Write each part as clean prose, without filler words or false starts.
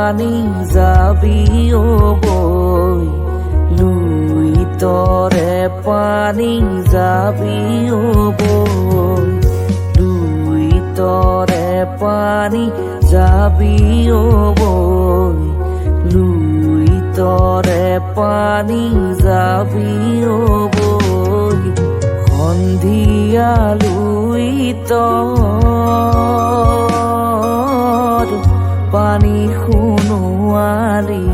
পানী যাবি বৈ লুই তৰে পানী যাবি বৈ লুই তৰে পানী যাবি বৈ লুই তৰে পানী যাবি বৈ সন্ধিয়া লুই তৰ পানী সোণোৱালি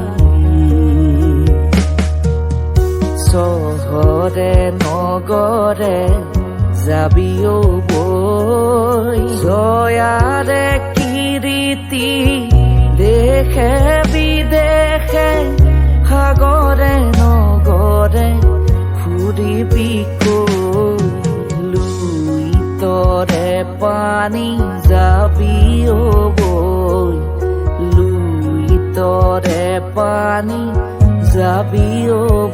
চহৰে নগৰে যাবি বৈ জয়াৰে কীৰ্তি দেশে বিদেশে সাগৰে নগৰে ফুৰিবি লুই তৰে পানী যাবি বৈ লুই তৰে পানী যাবি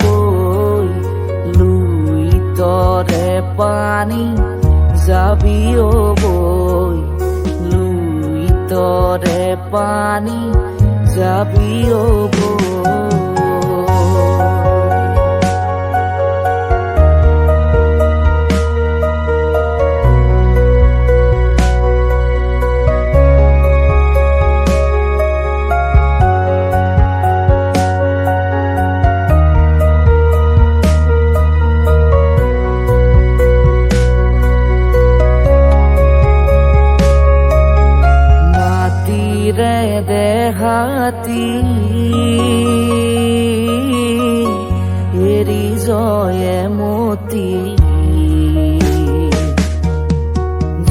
বৈ লুই তৰে পানী যাবি বৈ লুই তৰে পানী যাবি বৈ দেহাতি এৰি জয়ে মতি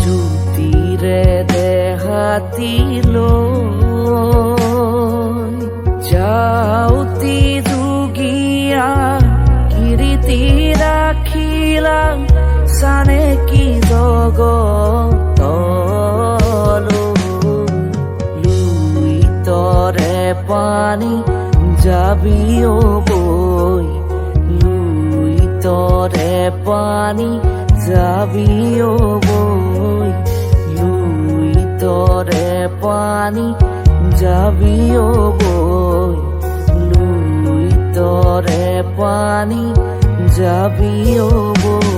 জ্যোতিৰে দেহাতি লৈ যাওতি যোগীয়া কীৰ্তি ৰাখিলা চানে কি জগত পানী যাবি বৈ লুই তৰে পানী যাবি বৈ লুই তৰে পানী যাবি বৈ লুই তৰে পানী যাবি বৈ